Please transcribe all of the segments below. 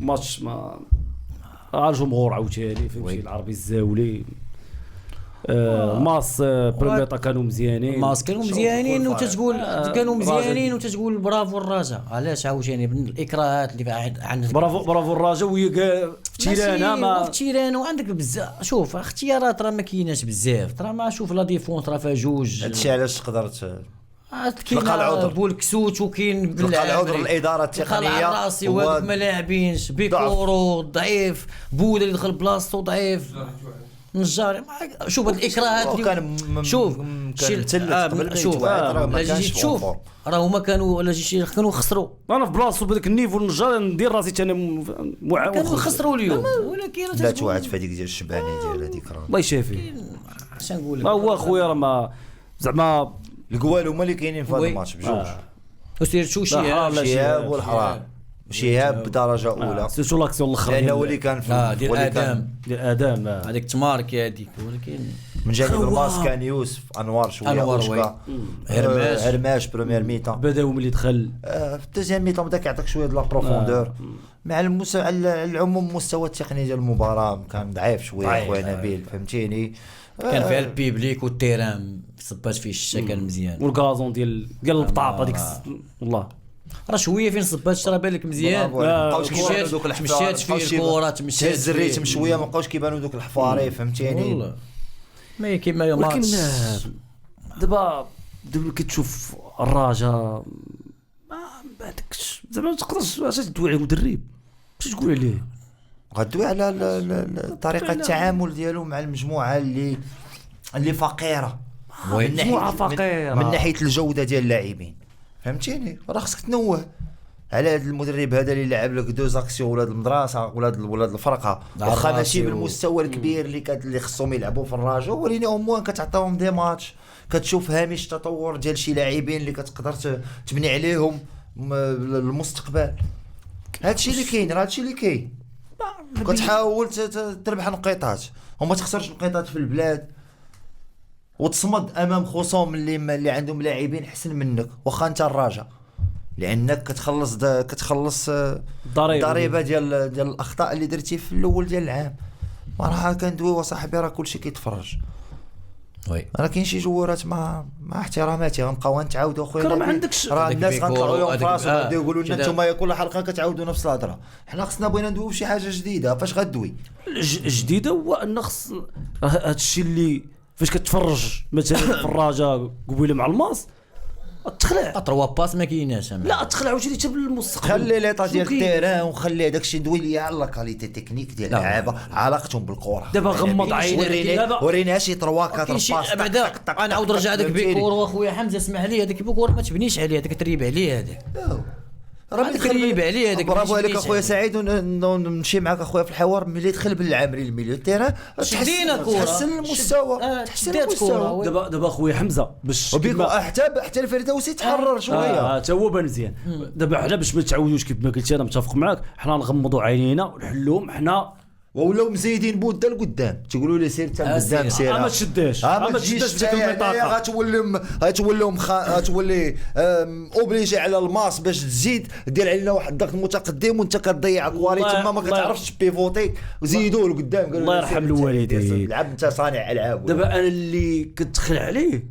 ماتش ما الجمهور عاوتاني فهمتي العربي الزاولي ماس بريميطا كانوا مزيانين ماس كانوا مزيانين وتتقول كانوا مزيانين وتتقول برافو الرجاء. علاش عاوتاني الاكراهات اللي عندك برافو الرجاء وهي في تيرانا ما في تيرانا وعندك بزاف. شوف اختيارات راه ما كايناش بزاف راه ما شوف لا ديفونس راه فيها جوج. هادشي علاش قدرت تلقى العذر بولكسوت وكاين تلقى العذر الاداره التقنيه راسي وهذوك ما لاعبينش بيكورو ضعيف بودا اللي دخل بلاصتو ضعيف نجار. شوف هاد الاكراهات كان شوف شوف لا جيت تشوف راه هما كانوا ولا جيت كانوا خسروا. انا في بلاصتو بهذاك النيفو النجار ندير راسي انا كانوا خسروا اليوم ولكن لا توعد في هذيك ديال الشباني ديال هذيك راه الله يشافي. اش نقول لك هو اخويا راه ما زعما القوال هما اللي كاينين في هذا الماتش بجوج وسير شيهاب والحرام شيهاب بدرجه اولى سيرتو لاكسيون الاخر لانه هو اللي كان في ديال ادم هذيك تمارك هذيك. ولكن من جانب الماس كان يوسف انوار شويه هرماش بريمير ميتا بداو ملي دخل في الدوزيام ميتا بدا كيعطيك شويه د لا بروفوندور مع العموم مستوى التقني ديال المباراه كان ضعيف شويه خويا نبيل فهمتيني. كان فيها البيبليك والتيران صبات فيه الشتا كان مزيان والكازون ديال البطاطا ديك والله راه شويه فين صبات راه بالك مزيان مشات فيه الكره مشات الريتم شويه ما بقاوش كيبانوا دوك الحفاري فهمتيني والله ما كيما ولكن دابا كتشوف الرجاء ما بعدكش زعما ما تقدرش واش تدوي على مدرب باش تقول عليه غدوي على طريقه التعامل ديالو مع المجموعه اللي فقيره مجموعه فقيره من ناحيه الجوده ديال اللاعبين فهمتيني. راه خصك تنوه على هذا المدرب هذا اللي لعب لك دو زاكسيون ولاد المدرسه ولاد الفرقه واخا ماشي بالمستوى الكبير اللي خصهم يلعبوا في الرجاء ولكن هما كتعطيهم دي ماتش كتشوف هامش التطور ديال شي لاعبين اللي كتقدر تبني عليهم المستقبل. هادشي اللي كاين راه هادشي اللي كاين كتحاول تربح نقيطات وما تخسرش نقيطات في البلاد وتصمد امام خصوم اللي عندهم لاعبين احسن منك واخا انت الرجاء لانك كتخلص الضريبه ديال الاخطاء اللي درتي في الاول ديال العام. راه كندوي وصاحبي راه كلشي كيتفرج راه كاين شي جوارات مع احتراماتي غنبقاو نتعاودوا خويا راه ما عندكش راه الناس غنطلعوا يوم في راسهم غاديو يقولوا لنا نتوما كل حلقه كتعاودوا نفس الهضره. حنا خصنا بغينا ندويو بشي حاجه جديده. فاش غدوي جديده هو ان خص هذا الشيء اللي فاش كتفرج مثلا في الرجاء قبيله مع الماس تخلع اطروا باس ما كايناش لا تخلع وجدي حتى بالمستقبل خلي ليطا ديال التيران وخلي داكشي ندوي ليا على كاليتي تكنيك ديال اللعابه علاقتهم بالكره. دابا غمض عينيك ورينا شي 3 4 باس بعدا غنعاود نرجع داك بيكور واخويا حمزه اسمح لي هذاك بيكور ما تبنيش عليه هذاك تريب عليه هذاك راه تريب عليه هذاك. برافو عليك اخويا سعيد ونمشي معاك اخويا في الحوار ملي يدخل بالعامري الميليو تيران تحسن المستوى دابا اخويا حمزه باش حتى الفردوسي تحرر شويه حتى هو بان مزيان. دابا حنا باش ما تعاودوش كيف ما قلت انا متفق معاك حنا نغمضوا عينينا ونحلوهم حنا ولاو مزيدين بودا لقدام تيقولوا لي سير حتى لقدام سير ما تشداش في ديك المنطقه غتولي اوبليجي على الماس باش تزيد دير علينا واحد الضغط متقدم وانت كتضيع كوالي تما ما كتعرفش بيفوتي وزيدوا لقدام قالوا الله يرحم الوالدين لعب انت صانع العاب. دابا انا اللي كتدخل عليه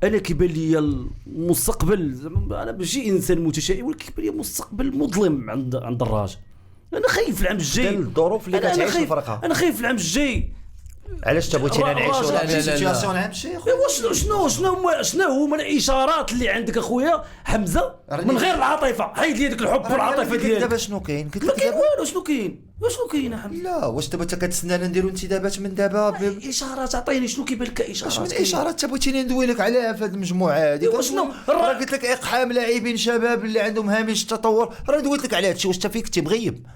انا كيبان لي المستقبل انا ماشي انسان متشائم ولكن كيبان لي مستقبل مظلم عند الراجل. انا خايف العام الجاي الظروف اللي كتعيش الفرقه. انا خايف العام الجاي علاش تبغيتينا نعيشوا سيتوياسيون العام الجاي شنو هما الاشارات اللي عندك اخويا حمزه من غير العاطفه حيد لي داك الحب والعاطفه ديالك. دابا شنو كاين قلت لك والو شنو كاين يا حمزه لا واش دابا انت كتسنانا نديروا انتدابات من دابا اشارات عطيني شنو كيبان لك اشارات من اشارات تبغيتيني ندوي لك عليها في هذه المجموعه هذه شنو راه قلت لك اقحام لاعبين شباب اللي عندهم هامش التطور راه دويت لك على هذا الشيء واش انت فيك تبغيب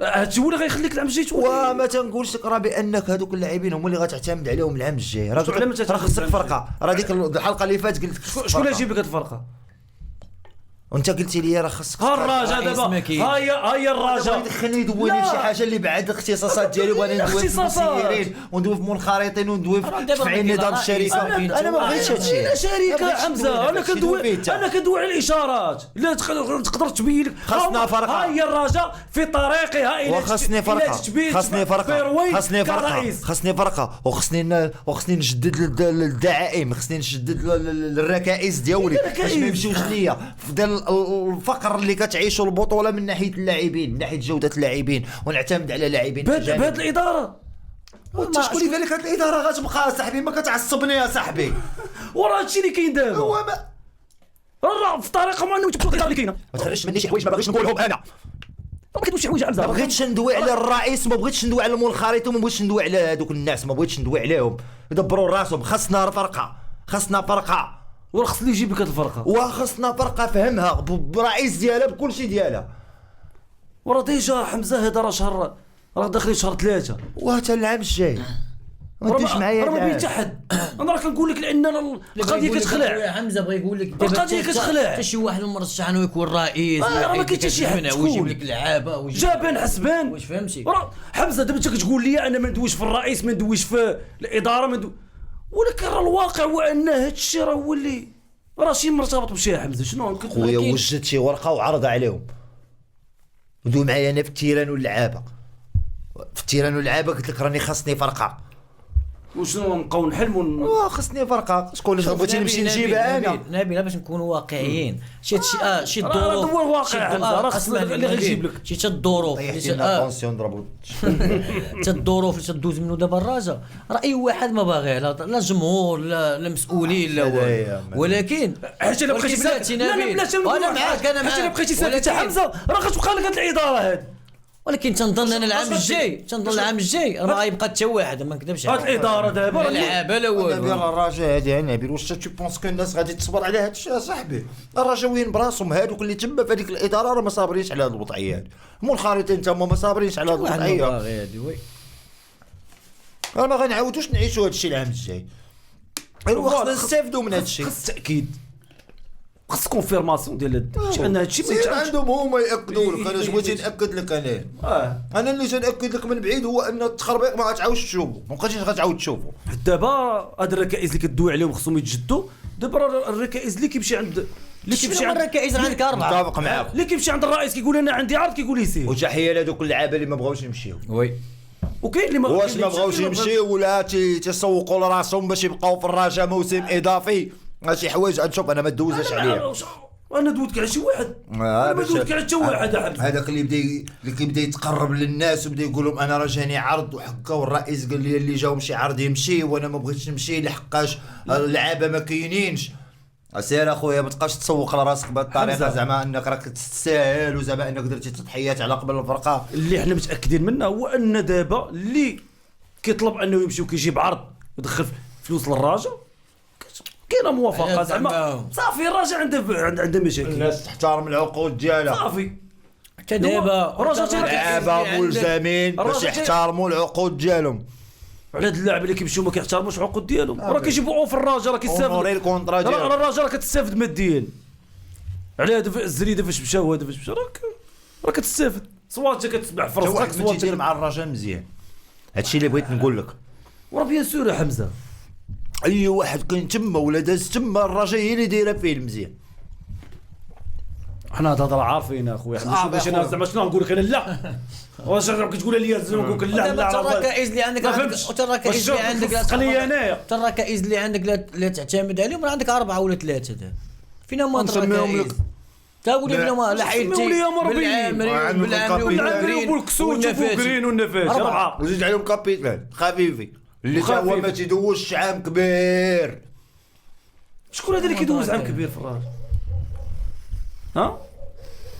هادشي هو اللي غيخليك العام الجاي وما تنقولش لك راه بانك هذوك اللاعبين هما اللي غتعتمد عليهم العام الجاي راه خصك فرقه. راه ديك الحلقه اللي فاتت قلت شكون اللي يجيب لك هاد الفرقه وانت قلتي لي راه خاصك ها الراجا رئيس دابا ما كاينش. هيا الراجا دخلني يدويني لا. بشي حاجه اللي بعد الاختصاصات ديالي، وانا ندوي في الاختصاصات. المسيرين وندوي في منخرطين وندوي راه في دابا تفعيل بغيتي نظام رئيس الشركه. وكاين انا ما بغيتش هادشي. انا شركه بغيتش حمزه، ندوي انا دابا، كندوي شي دوي انا كندوي على الاشارات. لا تقدر تبين لك خاصنا فرقة. هيا الراجا في طريقها الى وخاصني فرقه، خاصني فرقه، خاصني فرقه، خاصني فرقه، وخصني نجدد الدعائم، خصني نجدد الركائز ديالي باش ما يمشيوش ليا في ديال الفقر اللي كتعيشوا البطوله من ناحيه اللاعبين، من ناحيه جوده اللاعبين، ونعتمد على لاعبين بهاد الاداره. وانت شكون اللي قال لك هاد الاداره غتبقى صاحبي؟ ما كتعصبني يا صاحبي. وراه هادشي اللي كاين دابا، هو ما راه في طريقه معينه وتبقى الاداره اللي كاينه. ما تخرجش مني شي حوايج ما باغيش نقولهم انا. ما كتقولش شي حوايج ما حمزه. بغيتش ندوي على الرئيس، ما بغيتش ندوي على المنخرط، وما بغيتش ندوي على هذوك الناس، ما بغيتش ندوي عليهم. يدبروا راسهم. خاصنا فرقه، خاصنا فرقه، وراه خصني يجيب لك هاد الفرقه. وخاصنا فرقه فهمها برئيس ديالها بكل شيء ديالها. وراه ديجا حمزه هذا راه شهر، راه داخلين شهر 3. وحتى العام الجاي ما راه تديش معايا راه ما بين العام. حتى حد. انا راه كنقول لك لان القضيه كتخلع. حمزه بغى يقول لك القضية كتخلع. حتى شي واحد المرشح انه يكون رئيس، راه ما كاين شي حد ويجيب شكون. لك لعابه ويجيب جابان حسبان. واش فهمتي؟ راه حمزه دابا انت كتقول لي انا ما ندويش في الرئيس، ما ندويش في الاداره، ما ندوي، ولكن راه الواقع هو ان هذا الشيء راه هو اللي راه شي مرتبط بشي. حمزه شنو خويا وجدت شي ورقه وعرضها عليهم، ودو معايا انا في التيران واللعابه. في التيران واللعابه قلت لك راني خاصني فرقه. وشنو نبقاو نحلموا خاصني فرقه. شكون اللي بغيتي نمشي نجيبها انا؟ نبيل باش نكونوا واقعيين. شي راه هو الواقع حمزه، راه خصنا اللي غيجيب لك. شي الظروف طيحتي لنا بونسيون ضربوا. حتى الظروف اللي تدوز منه دابا الراجا، راه اي واحد ما باغيه، لا جمهور لا مسؤولين لا والو. ولكن حيت الا بقيتي بلاتي لا نبيل، بلاتي انا معاك انا معاك، حيت الا بقيتي ساكت حمزه راه غتبقى لك هاد الاداره هاد. ولكن تنظن انا العام الجاي راه ما غيبقى حتى واحد، ما نكذبش هاد الاداره دابا لا لعابه لا والو. نبيل الراجل هادي نبيل، واش تو بونس كو الناس غادي تصبر على هاد الشيء صاحبي؟ الراجل وين براسهم هادوك اللي تما في هذيك الاداره راه ما صابرينش على هاد الوضعيات. منخرطين تما ما صابرينش على هاد الوضعيه. راه ما غنعاودوش نعيشوا هاد الشيء العام الجاي. ايوا خصنا نستافدوا من هاد الشيء. خص تاكيد، خص كونفيرماسيون ديال هادشي ان هادشي ما سير يتعاودش. عندهم هما ياكدوا لك. انا اش بغيتي ناكد لك انا؟ انا اللي تناكد لك من بعيد هو ان التخربيق ما غاتعاودش تشوفو، ما بقيتيش غتعاود تشوفو. دابا هاد الركائز اللي كدوي عليهم خصهم يتجدوا. دابا راه الركائز اللي كيمشي عند الركائز راه عندك 4. متفق معاك. اللي كيمشي عند الرئيس كيقول انا عندي عرض، كيقول لي سير. وتحيه لهذوك اللعابه اللي ما بغاوش يمشيو. وي وكاين اللي ما واش ما بغاوش يمشيو ولا تيسوقوا لراسهم باش يبقاو في الرجاء موسم اضافي؟ هادشي حوايج غنشوف انا ما دوزاش عليهم. انا دويتك على شي واحد، انا ما دويتك على حتى واحد. هذاك اللي كيبدا يتقرب للناس وبدا يقول لهم انا راه جاني عرض وحكا، والرئيس قال لي اللي جاو مشي عرض يمشي، وانا ما بغيتش نمشي لحقاش اللعابه ما كاينينش. سير اخويا ما تبقاش تسوق لراسك بهذه الطريقه، زعما انك راك تستاهل وزعما انك درتي تضحيات على قبل الفرقه. اللي حنا متاكدين منه هو ان دابا اللي كيطلب انه يمشي وكيجيب عرض يدخل فلوس للراجل كاينه موافقه، زعما صافي الراجل عنده مشاكل. الناس تحترم العقود ديالها صافي. حتى دابا اللعابه ملزمين باش يحترموا العقود ديالهم. على هاد اللاعب اللي كيمشيو ما كيحترموش العقود ديالهم، راه كيجيبوا اوفر الراجل، راه كيستافد الكونطرا ديالو. راه الراجل راه كتستافد ماديا على هذا الزريده فاش مشى وهذا فاش مشى، راه كتستافد. سواء انت كتسبح في راسك سواء تدير مع الرجاء مزيان. هادشي اللي بغيت نقول لك. وراه بيان سور يا حمزه اي واحد كاين تما ولا داز تما الرجاء هي اللي دايره فيه مزيان. حنا هاد الهضره عارفين اخويا، حنا باش انا زعما شنو نقول لك انا لا واش كتقول لي نقول لك لا لا. الركائز اللي عندك الركائز اللي عندك خليني انايا الركائز اللي عندك لا تعتمد عليهم، راه عندك 4 ولا 3 دابا. فينا ما نسميهم لك تقول لي بلا ما لا حيلتي بالعامري والكسوت وبوكرين والنفاش 4 وزيد عليهم كابيتان خفيفي اللي تا هو ما تيدوزش عام كبير. شكون هذا اللي كيدوز عام كبير في الراجل؟ ها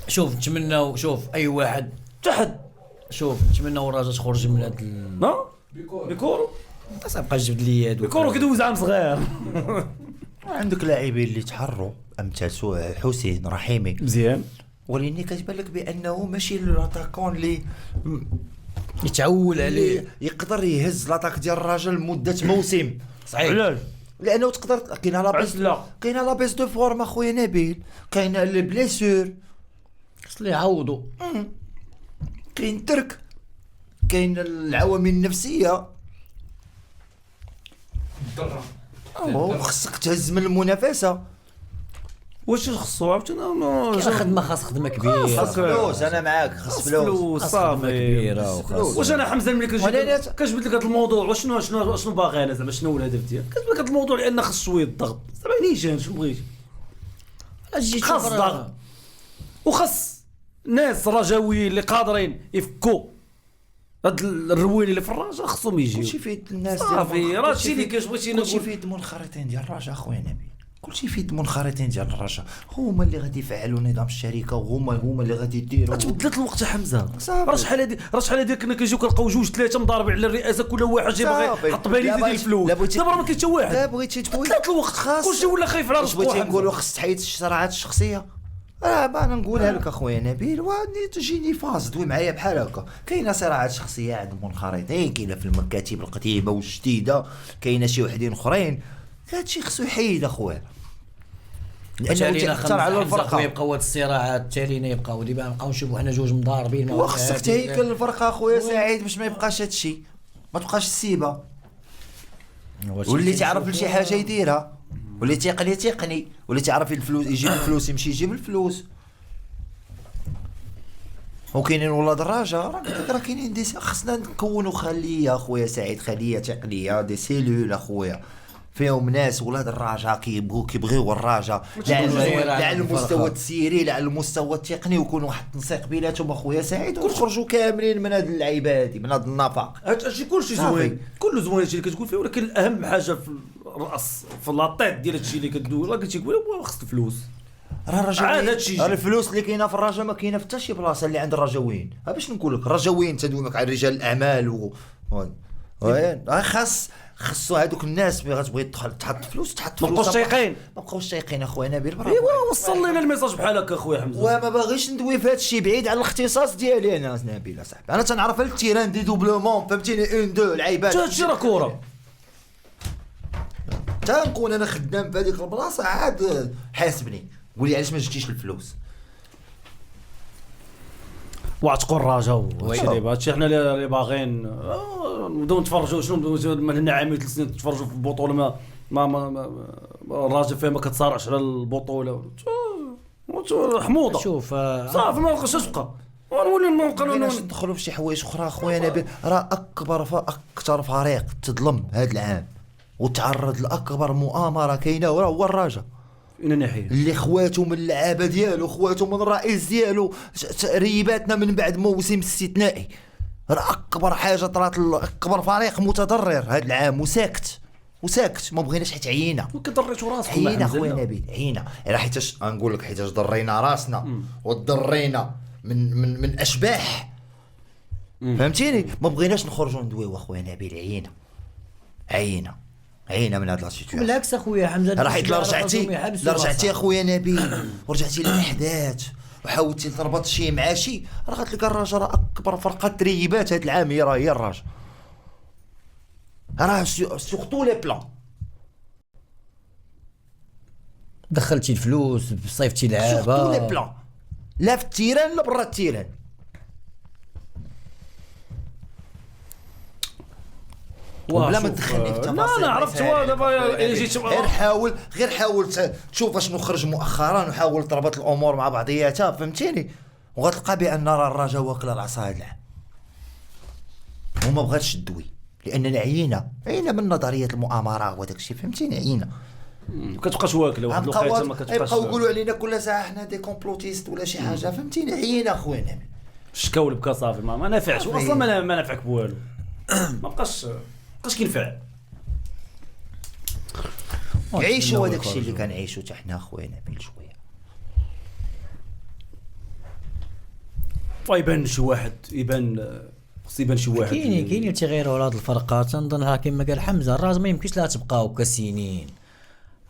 شوف نتمناو، شوف اي واحد تحد، شوف نتمناو الراجل تخرج من هاد ها بيكورو تبقى جبد لي هادو بيكورو كيدوز عام صغير. عندك لاعبين اللي تحروا امثال حسين رحيمي مزيان، ولكن كتبان لك بانه ماشي لاتاكون اللي يتعول عليه يقدر يهز لاطاك ديال الراجل مده موسم. صحيح. علاش لانه تقدر كاينه عزلة. كاينه لا بيس دو فورم اخويا نبيل، كاينه لي بليسور، خص لي يعوضوا. كاين الترك، كاين العوامل النفسيه. خصك تهز من المنافسه. واش خصو عاوتاني خدمه خاص خدمه كبيره. خاص فلوس، انا معاك، خاص فلوس. خاص خدمة صافي. كبيره وخاص. واش انا حمزه ملي ولات- كنجبد لك هذا الموضوع وشنو باغي انا زعما شنو هو الهدف ديالك كتجبد لك هذا الموضوع لان خص شويه الضغط زعما نيشان شنو بغيتي خاص ضغط وخاص ناس رجاويين اللي قادرين يفكوا هاد الرويني اللي في الرجاء خصهم يجيو كلشي فيه الناس صافي راه هادشي اللي بغيتي كلشي نقول فيه المنخرطين ديال الرجاء اخويا نبيل، كلشي فيه المنخرطين ديال الرجاء، هما اللي غادي يفعلوا نظام الشركه وهما اللي غادي يديروا. تبدلت الوقت يا حمزه صافي. راه شحال هادي كنا كنجيو كنلقاو جوج ثلاثه مضاربين على الرئاسه كل واحد جاي باغي صافي. يحط بالي لا ديال بغيتي- الفلوس لا بغيتي- دابا ما كاين حتى واحد لا بغيتي تقول بدلت الوقت خاص. كلشي ولا خايف على واش راسو بغيتي نقولوا خص تحيد الصراعات الشخصيه؟ ما انا نقولها لك اخويا نبيل، واني تجيني فاز دوي معايا بحال هكا. كاينه صراعات شخصيه عند المنخرطين، كاينه في المكاتب القديمه والجديده، كاينه شي وحدين اخرين، هادشي خصو يحيد اخويا، لانه تالينا تاثر على الفرقه. يبقاو هاد الصراعات تالينا يبقاو ديما نبقاو نشوفوا حنا جوج مضاربين. وخصك تهيكل الفرقه اخويا سعيد باش ما يبقاش هادشي، ما تبقاش السيبه، واللي تعرف لشي حاجه يديرها، واللي تيقني، واللي تعرف الفلوس يجيب الفلوس يمشي يجيب الفلوس. وكاينين ولاد الرجاء راه كاينين خصنا نكونوا خليه اخويا سعيد، خليه تقنيه دي سيلول اخويا فيهم ناس ولاد الرجاء كيبغيو الرجاء، لا على المستوى التسييري لا على المستوى التقني، ويكونوا واحد التنسيق بيناتهم اخويا سعيد، ونخرجوا كاملين من هاد اللعيبه هادي، من هاد النفق. هادشي كلشي زوين كله زوين هادشي اللي كتقول فيه، ولكن اهم حاجه في الراس في لاطيط ديال هادشي اللي كدوي راه قلتي قول خص الفلوس. راه عاد هادشي راه الفلوس اللي كاينه في الرجاء ما كاينه في حتى شي بلاصه اللي عند الرجاويين. باش نقول لك الرجاويين تدوي على رجال الاعمال خاصو هذوك الناس اللي غتبغي تحط فلوس تحط ما فلوس. بقاوش تايقين، ما بقاوش تايقين اخويا نبيل. ايوا وصل لنا الميساج بحال هكا اخويا حمزه. وما باغيش ندوي في هذا الشيء بعيد على الاختصاص ديالي انا نبيل اصاحبي، انا تنعرف التيران دي دوبلومون فهمتيني 1 2 لعيبات. هادشي راه كوره تنكون انا خدام في هذيك البلاصه عاد حاسبني قول لي علاش ما جبتيش الفلوس. وعتقوا الرجاء هادشي حنا اللي باغيين نبداو نتفرجوا شنو من هنا عامين 3 سنين تتفرجوا في البطوله ما الراجل فيها ما كتصارعش على البطوله حموضه. شوف صافي ما بقاش تبقى ونولي بغيناش ندخلوا في شي حوايج اخرى اخويا نبيل. راه اكثر فريق تظلم هذا العام وتعرض لاكبر مؤامره كاينه هو الرجاء، من ناحيه اللي خواتو من اللعابه ديالو، خواتو من الرئيس ديالو، ريباتنا من بعد موسم استثنائي. راه اكبر حاجه طرات، اكبر فريق متضرر هذا العام وساكت ما بغيناش حيت عيينا. كضريتو راسكم عيينا خويا نبيل عيينا، راه حيتاش غنقول لك حيتاش ضرينا راسنا وضرينا من اشباح فهمتيني. ما بغيناش نخرجوا ندويو اخويا نبيل، عينا من هاد لا سيتواسيون. بالعكس اخويا حمزه راه حيت رجعتي اخويا نبيل ورجعتي للاحداث وحاولتي تربط شي مع شي، راه قالت لك الرجاء راه اكبر فرقه تريبات هاد العام هي الرجاء، راه سورتو لي بلان. دخلتي الفلوس صيفتي لعابه سورتو لي بلان، لا في التيران لا برا التيران. وبلا ما تدخلني في تفاصيل. لا عرفت دابا جيت غير حاول تشوف اشنو خرج مؤخرا وحاول تربط الامور مع بعضياتها فهمتيني، وغتلقى بان راه الرجاء واكل العصا هذا العام وما بغاتش تدوي، لاننا عيينا من نظريه المؤامره وداك الشيء فهمتيني. عيينا ما كتبقاش واكله واحد الوقيته ما كتبقاش يبقاو يقولوا علينا كل ساعه حنا دي كومبلوتيست ولا شي حاجه فهمتيني. عيينا خويا الشكاول بكا صافي ما نافعش اصلا ما نافعك بوالو ما بقاش كينفع. عيشوا هذاك الشيء اللي كنعيشوا حتى حنا خويا نبيل شويه. يبان شي واحد خص يبان شي واحد كاين تغيروا هاد الفرقات. تنظن كما قال حمزه الراس ما يمكنش لا تبقاو كسنين،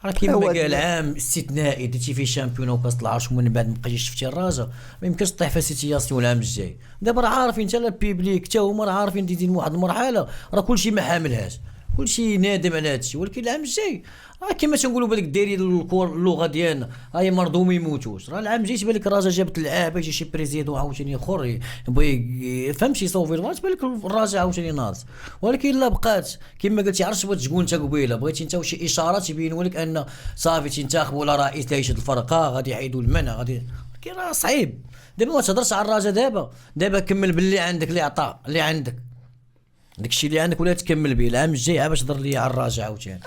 راه كيما قال عام استثنائي درتي فيه شامبيون وكاس العرش ومن بعد ما بقيتيش شفتي الرجاء ما يمكنش تطيح في سيتياسيون العام الجاي. دابا راه عارفين حتى البيبليك حتى هما راه عارفين ديزين واحد المرحله راه كلشي ما حاملهاش، كلشي نادم على هادشي، ولكن العام الجاي راه كما تنقولوا بالك دايرين اللغه ديالنا هاي مرضو ما يموتوش. راه العام الجاي تبان لك الراجا جابت اللعابه، يجي شي بريزيدون عاوتاني اخر يبغي فهمتي يصوفي الماتش، تبان لك الراجا عاوتاني ناقص. ولكن الا بقات كما قلتي عرفت بغيت تقول انت قبيله، بغيتي انت شي اشارات يبينوا لك ان صافي تنتخبوا ولا رئيس لهيشد الفرقه غادي يحيدوا المنع غادي، ولكن راه صعيب. دابا ما تهضرش على الراجا، دابا كمل باللي عندك، اللي عطا اللي عندك داكشي اللي عندك ولا تكمل به. العام الجاي عا باش تهضر لي على الراجع عاوتاني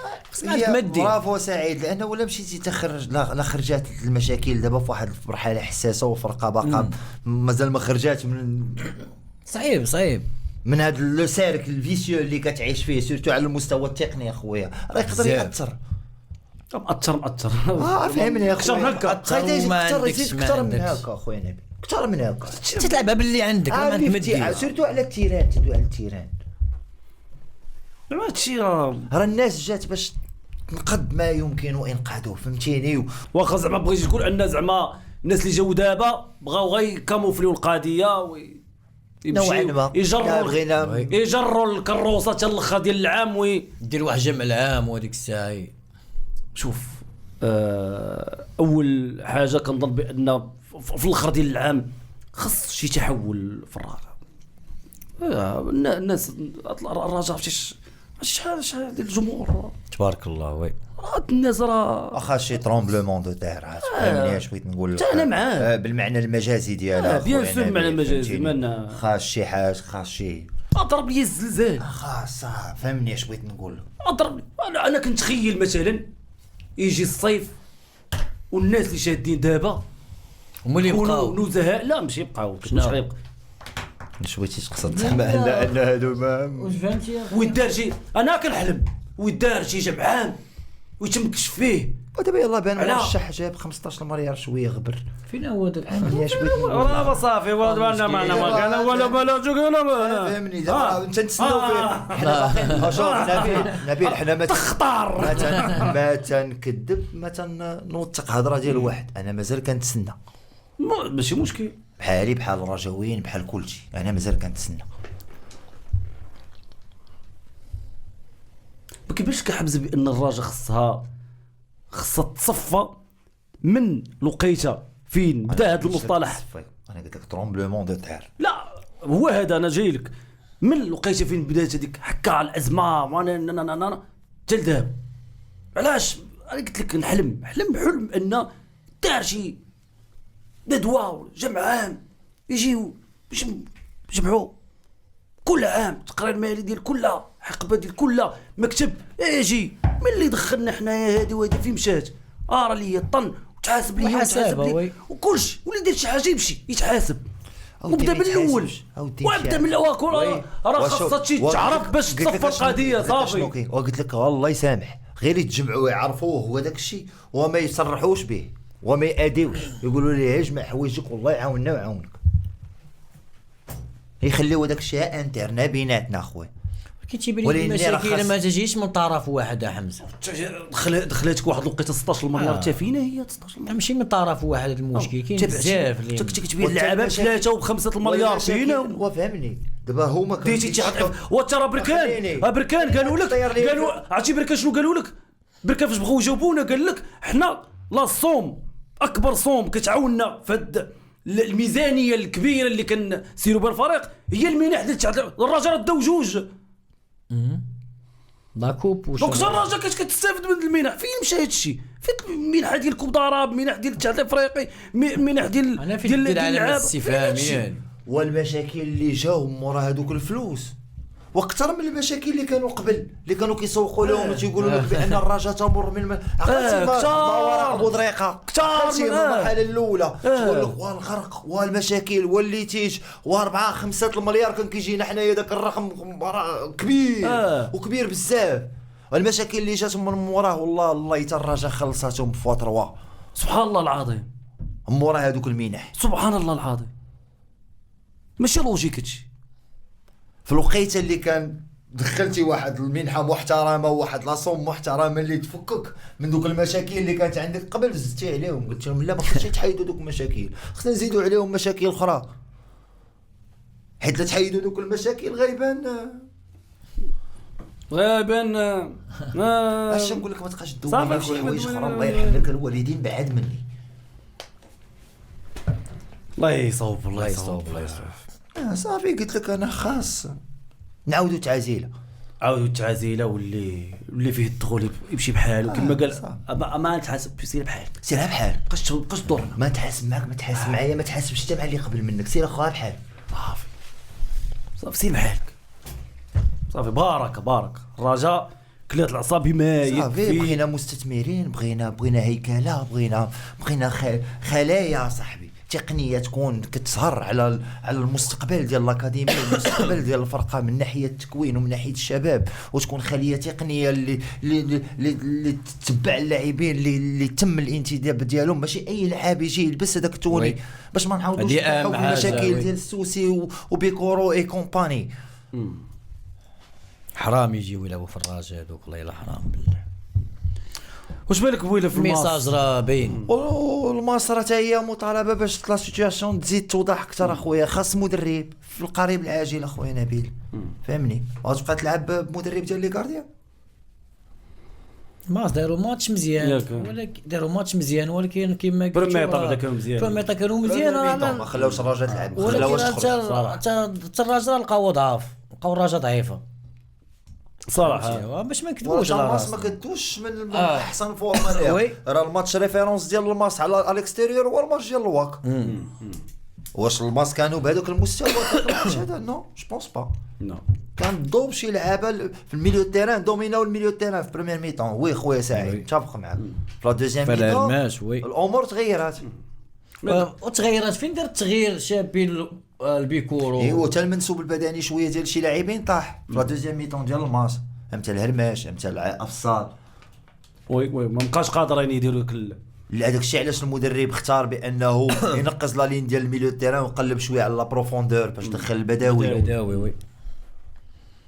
برافو سعيد، لانه ولا مشيتي تخرج لا خرجات المشاكل دابا في واحد المرحله حساسه وفرقه باقا مازال ما خرجات من صعيب من هذا لو سيرك الفيسيو اللي كتعيش فيه، سيرتو على المستوى التقني اخويا، راه يقدر ياثر. مأثر فهمني يا اكثر من هكا، اكثر من هكا اخويا نبيل، اكثر من هكا تلعبها باللي عندك ما عندك ما دير، سيرتو على التيران، تدوي على التيران. هادشي راه الناس جات باش تنقذ ما يمكن انقاذه، فهمتيني. واخا زعما بغيتي تقول ان زعما الناس اللي جاو دابا بغاو غير كاموفليو القضيه نوعا يجروا الكروسه حتى الاخر ديال العام دير واحد جمع العام وهذيك الساعه. شوف اول حاجه كنظن بان في الاخر ديال العام خص شي تحول في الرجاء. الناس الرجاء شحال ديال الجمهور تبارك الله. وي الناس راه واخا شي ترومبلومون دو تير، فهمني اش بغيت نقول لك انا معاه بالمعنى المجازي ديالها. بيان سور بالمعنى المجازي، مالنا خاص شي حاجه، خاص شي اضرب لي الزلزال خاص، فهمني اش بغيت نقول لك. اضرب انا كنتخيل مثلا يجي الصيف والناس اللي شادين دابا هما اللي يبقاو نزهاء، لا ماشي يبقاو، واش غيبقى واش بغيتي تقصد زعما ان هادو ما واش فهمتي يا اخي؟ ويدار شي انا كنحلم ويدار شي جمعان ويتمكش فيه، ودابا يلاه بان مرشح جاب 15 مليار شويه غبر. فين هو داك العام؟ اش بغيت نقول راه صافي انا ما ولا فهمني دابا انت نتسناو فيه. حنا باقيين شوف نبيل حنا ما تختار ما تنكذب ما تنوثق هضره ديال واحد، انا مازال كنتسنى ماشي مشكل بحالي بحال الرجاويين بحال كلشي، انا مازال كنتسنى. كيفاش كحبز بان الراجا خصها تصفى من لقيته فين بدا هذا المصطلح؟ انا قلت لك ترومبلومون دو تير، لا هو هذا انا جاي لك من لقيته فين بدات هذيك حكا على الازمه وانا حتى لدابا. علاش انا قلت لك نحلم حلم ان دار شي ندوه جمعان يجيو باش يجمعوا كل عام تقرير مالي ديال كل حقبه ديال كل مكتب يجي من اللي دخلنا حنايا هذه وهذه فين مشات راه ليا الطن وتحاسب ليا وتحاسب لي وكلشي واللي دار شي حاجه يمشي يتحاسب وبدا من الاول وابدا من الاول. راه خاصها شي تعرف باش تصفى القضيه صافي. وقلت لك والله يسامح غير يتجمعوا يعرفوه هو داك الشيء وما يصرحوش به وما ياديوش، يقولوا ليه اجمع حوايجك والله يعاوننا ويعاونك، يخليو داك الشيء انترنا بيناتنا اخويا. كيتيبان لي المشاكل ما تجيش من طرف واحد حمزه، دخلتك واحد الوقيته 16 مليار حتى فينا هي 16 مليار ماشي من طرف واحد. المشكل كاين بزاف اللي تكتبين اللعابه 3 و5 المليار فينا وفهمني دابا هما ديتي تحت وترى بركان قالوا لك عرفتي بركان شنو قالوا لك؟ بركان فاش بغاو يجاوبونا قال لك حنا لا صوم اكبر صوم كتعاوننا في الميزانيه الكبيره اللي كنسيروا بها الفريق هي المنح ديال الرجال داو جوج لاكوب واش دونك الرجال كتستافد من المنح. فين مشى هادشي؟ فين المنح ديال كوب ضرب، منح ديال الاتحاد الافريقي، منح ديال العالم الاستفهامي والمشاكل اللي جاو مورا هذوك الفلوس واكثر من المشاكل اللي كانوا قبل اللي كانوا كيسوقوا لهم وتيقولوا لك بان الرجاء تمر من ما وراء ابو دريقه كثار من المرحله الاولى تقول لك والغرق والمشاكل والليتيج و4 5 المليار كان كيجينا حنايا داك الرقم كبير وكبير بزاف. والمشاكل اللي جات من موراه والله الله حتى الرجاء خلصاتهم بفوتروا سبحان الله العظيم مورا هذوك المنح. سبحان الله العظيم ماشي لوجيك هادشي. في الوقيته اللي كان دخلتي واحد المنحه محترمه وواحد لاصوم محترمه اللي تفكك من دوك المشاكل اللي كانت عندك قبل، زدتي عليهم قلت لهم لا ما خصناش تحيدوا دوك المشاكل، خصنا نزيدوا عليهم مشاكل اخرى، حيت لا تحيدوا دوك المشاكل غيبان غابن اش نقول لك ما تبقاش تدوي صافي، لي شي حوايج ما- اخرى الله يحفظك الوالدين بعاد مني. الله يصوب الله يصوب، يصوب الله يصوب. صافي قلت لك انا خاص نعاودوا تعزيله. عاود التعازيله واللي فيه الدخول يمشي بحاله كما قال صافي. ما نتحاسب سير بحالك سيرها بحال، بقاش دورنا ما تحاسب معاك، ما تحاسب معايا، ما تحاسبش حتى مع اللي قبل منك، سير اخوها بحال. صافي سير بحالك صافي. بارك الرجاء كلات العصا بما صافي يكفي. بغينا مستثمرين، بغينا هيكله، بغينا خلايا صاحبي، تقنيه تكون كتسهر على المستقبل ديال الاكاديميه، المستقبل ديال الفرقه من ناحيه التكوين ومن ناحيه الشباب، وتكون خليه تقنيه اللي تتبع اللاعبين اللي تم الانتداب ديالهم، ماشي اي لاعب يجي يلبس هذاك التوني باش ما نعاودوش هذه نلقاو أهم حاجة، المشاكل وي. ديال السوسي وبيكورو اي كومباني. حرام يجيو يلعبوا في الراجع هذوك، والله الا حرام بالله. واش بالك بويله في الميساج الماس؟ راه باين. والمصر حتى هي مطالبه باش لا سيتوياسيون تزيد توضح اكثر اخويا. خاص مدرب في القريب العاجل اخويا نبيل، فهمني. غتبقى تلعب بمدرب ديال لي غارديان؟ ما داروا ماتش مزيان، ياك. ولكن داروا ماتش مزيان، ولكن كيما قلت بريميطا كانوا مزيان. بريميطا كانوا مزيان ما خلاوش الرجاء تلعب، ما خلاوهاش ولكن تخرج. حتى الرجاء لقاو ضعف، لقاو الرجاء ضعيفه صراحه. باش ما نكذبوش على الماس ما راسنا. كدوش من احسن فورما ليها. وي. راه الماتش ريفيرونس ديال الماس على الاكستيريور هو الماتش ديال الواك. واش الماس كانوا بهذاك المستوى في الماتش هذا؟ نو جو بونس با. نو كان ضوب شي لعابه في الميليو تيران، دوميناو الميليو تيران في بريمير ميطون. وي خويا سعيد متفق معاك. في لا دوزيام فلا ميطون الماش وي. الامور تغيرات. وتغيرات فين دار التغيير شابين البيكورو. ايوا حتى المنسوب البدني شويه ديال شي لاعبين طاح في لا دوزيام ميطون ديال الماس، امثال الهرماش، امثال افصال. وي ما بقاش قادرين يديروا هذاك الشيء علاش المدرب اختار بانه ينقص لا لين ديال الميليو تيران ويقلب شويه على لا بروفوندور باش دخل البداوي. بداوي وي.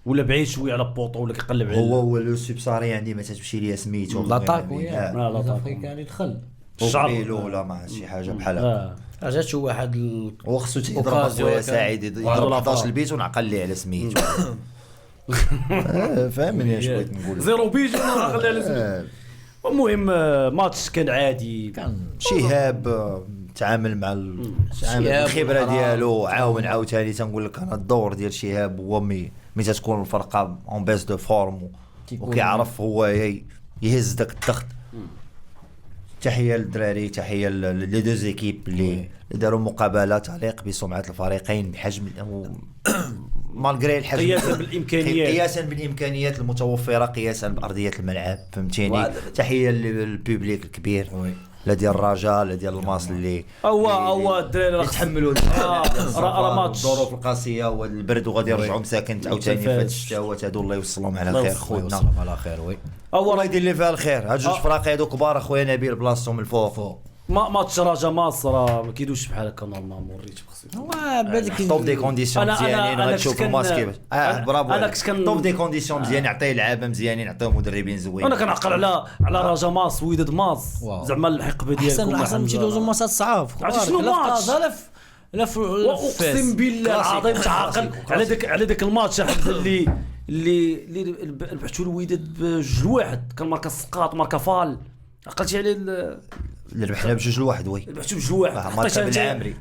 ولا بعيد شويه على بوطو ولا كيقلب على هو لو سوبساريان ديما تمشي ليا سميتو لاطاك وي. لا، لاطاك كان يدخل الشعر ولا ما شي حاجه بحال هكا. جات شي واحد وخصو تيضرب أوكازيون خويا كان. سعيد يضرب 11 البيت ونعقل ليه على سميتو. فاهمني اش بغيت نقول. زيرو بيج خليها لازم. المهم ماتش كان عادي. شهاب تعامل مع الخبره ديالو، عاون عاوتاني. تنقول لك انا الدور ديال شهاب هو مي تتكون الفرقه اون بيس دو فورم وكيعرف هو يهز داك الضغط. تحيه للدراري، تحيه لي دو زيكيب اللي داروا مقابله تليق بسمعه الفريقين بحجم مالغري الحجم، قياسا بالامكانيات المتوفره، قياسا بارضيه الملعب، فهمتيني. تحيه للبوبليك الكبير، لا ديال الرجاء لا ديال الماس اللي هو الدراري يتحملوا راه ماتش الظروف القاسيه والبرد وغادي يرجعوا مساكن عاوتاني في هاد الشتاوات هادو. الله يوصلهم على خير خوتنا، على خير وي. الله يدير اللي فيها الخير. هاد جوج فراقي هادو كبار اخويا نبيل، بلاصتهم الفوق. ماتش رجا ماس راه ما كيدوش بحال هكا نورمالمون. وريت بخصي طوب دي كونديسيون مزيانين غتشوف الماتش كيفاش. برافو. انا كنت طوب دي كونديسيون مزيان، يعطيه لعابه مزيانين، يعطيه مدربين زوينين. انا كنعقل على رجا ماس وداد ماس زعما الحقبه ديالكم. احسن تمشي دوزو ماسات صعاب. عرفتي شنو ماتش؟ لا في اقسم بالله العظيم تعاقل على ذاك الماتش اللي بحثوا الوداد بجوج واحد، كان ماركا السقاط ماركا فال. عقلتي عليه اللي ربحنا بجوج لواحد. وي بحثوا بجوج واحد. ماركا بالعامري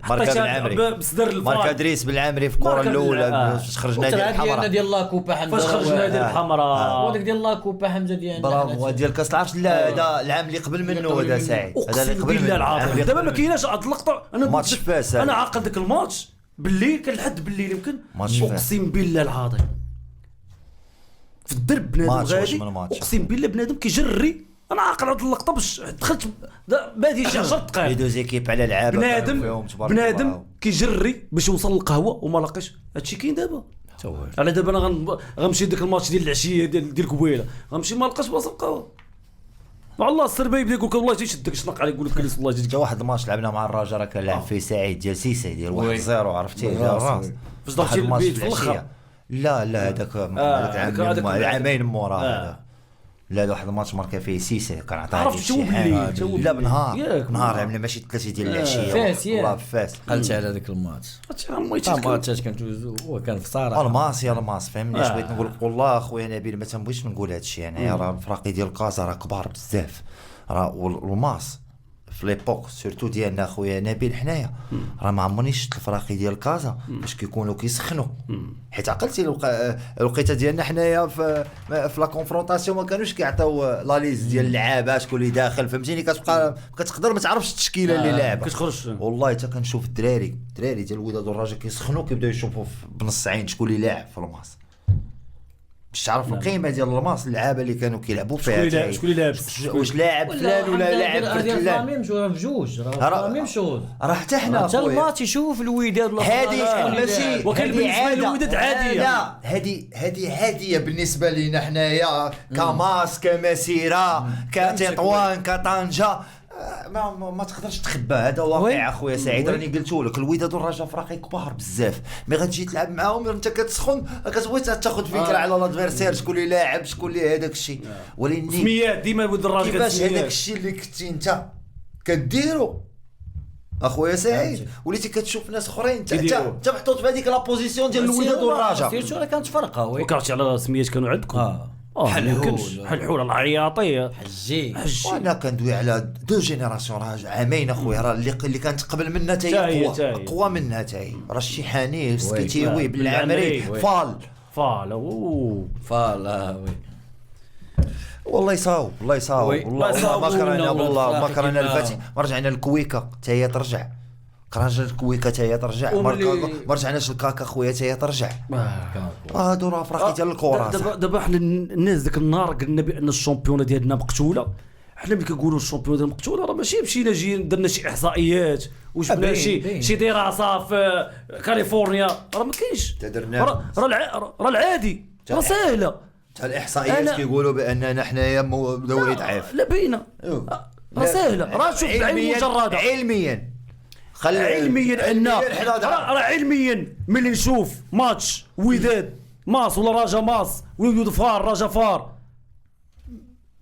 بصدر الفال. ماركا دريس بالعامري في الكره الاولى باش خرجنا ديال الحمراء. ديال لاكوبا حمزه، فاش خرجنا ديال الحمراء وداك ديال لاكوبا حمزه ديالنا. برافو. ديال كاس العرش لا هذا العام اللي قبل منه، هذا سعيد، هذا اللي اقسم قبل بالله منه. العظيم دابا ما كايناش هاد اللقطه. ماتش فاس. انا عاقل داك الماتش بالليل، كان لحد بالليل يمكن. ماتش فاس. اقسم بالله العظيم في الدرب بنادم غادي، اقسم بالله بنادم كيجري. انا عاقل هاد اللقطه باش دخلت بادي شي 10 لي دقائق. دو زيكيب على لعابه بنادم كيجري باش يوصل للقهوه وما لاقيش. هادشي كاين دابا. على دابا انا غنمشي داك الماتش ديال العشيه ديال قبيله، غنمشي ما لقاش بلاصه القهوه. والله السربي يبدا يقول لك والله جيت شدك شنق عليك، يقول لك والله جيت. جا واحد الماتش لعبنا مع الرجاء راه كان لعب فيه سعيد ديال سيسي ديال 1-0 عرفتي ديال الراس. فاش ضربتي البيت في الاخر. لا هذاك العامين مورا هذا لا واحد الماتش ماركا فيه سيسي كان عطاه عرفت شو بالليل لا بنهار ياك. نهار عملنا ماشي 3 ديال العشيه فاس ياك. والله فاس قلت على هذاك الماتش الماتشات كانت هو كان في صراحه الماس يا الماس فهمني اش بغيت نقول لك والله خويا نبيل ما تنبغيش نقول هذا الشيء يعني راه الفراقي ديال كازا راه كبار بزاف راه والماس في ليبوك سورتو ديالنا خويا نبيل حنايا راه ما عمرني شفت الفراقي ديال كازا باش كيكونوا كيسخنوا حيت عقلتي الوقيته ديالنا حنايا في لا كونفرونطاسيون ما كانوش كيعطيو لا ليز ديال اللعابه شكون اللي داخل فهمتيني كتبقى كتقدر ما تعرفش التشكيله اللي لعبه كتخرج والله حتى كنشوف الدراري ديال الوداد والرجاء كيسخنوا كيبداو يشوفوا بنص عين شكون اللي لاعب في الماس باش تعرف القيمه ديال الماس اللعابه اللي كانوا كيلعبوا فيها شكون اللي لعب واش لاعب فلان ولا لاعب فلان ميم جوج بجوج راه ميم شوز راه حتى حنا حتى الماتش يشوف الوداد ولا هذه ماشي وكان بالنسبه للوداد عاديه لا هذه عاديه بالنسبه لينا حنايا كماس كمسيره كتطوان كطنجه ما تقدرش تخبى هذا واقع اخويا سعيد راني قلتو لك الوداد والرجاء فراقي كبار بزاف مي غتجي تلعب معاهم انت كتسخن كتبغي تاخذ فكره على الادفيرسير شكون اللي لاعب شكون اللي هذاك الشيء ولكن سميات ديما ود الراجل كيفاش هذاك الشيء اللي كنتي انت كديرو اخويا سعيد وليتي كتشوف ناس اخرين انت محطوط في هذيك لا بوزيسيون ديال الوداد والرجاء سيرتو راه كانت فرقه وي وكرهتي على سميات كانوا عندكم حلحول العياطيه حجي وانا كندوي على دو جينيراسيون راه عامين اخويا راه اللي كانت قبل منا حتى هي اقوى منها حتى هي راه الشيحاني سكيتيوي بالعمري فال وي والله يصاوب والله ما كرهنا والله ما كرهنا الفتح ما رجعنا للكويكه حتى هي ترجع كرهنا الكويكه حتى هي ترجع ما رجعناش للكاكا خويا حتى هي ترجع هادو راه فراقي ديال الكره دابا حنا الناس ذاك النهار قلنا بان الشامبيونه ديالنا مقتوله حنا ملي كنقولوا الشامبيونه ديالنا مقتوله راه ماشي مشينا درنا شي احصائيات وجبنا شي دراسه في كاليفورنيا راه ما كاينش راه العادي راه ساهله الاحصائيات كيقولوا باننا حنايا دوري ضعيف لا باينه راه ساهله راه شوف بعين مجرده علميا ان راه علميا ملي نشوف ماتش وداد ماس ولا رجا ماس ولود فار رجا فار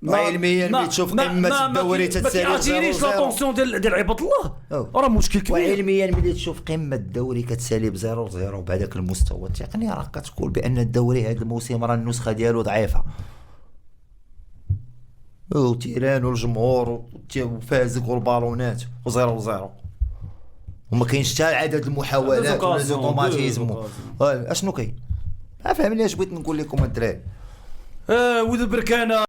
علميا ملي تشوف قمه الدوري تتسالي ما كيعطينيش لاتونسيون ديال عباد الله راه مشكل كبير وعلميا ملي تشوف قمه الدوري كتسالي ب 0-0 بهذاك المستوى التقني راه كتقول بان الدوري هذا الموسم راه النسخه ديالو ضعيفه وتيران والجمهور وفازك والبالونات و0-0 وما كاينش حتى عدد المحاولات ولا زوتوماتيزم اشنو كاين فهمني اش بغيت نقول لكم الدراري ولد بركانه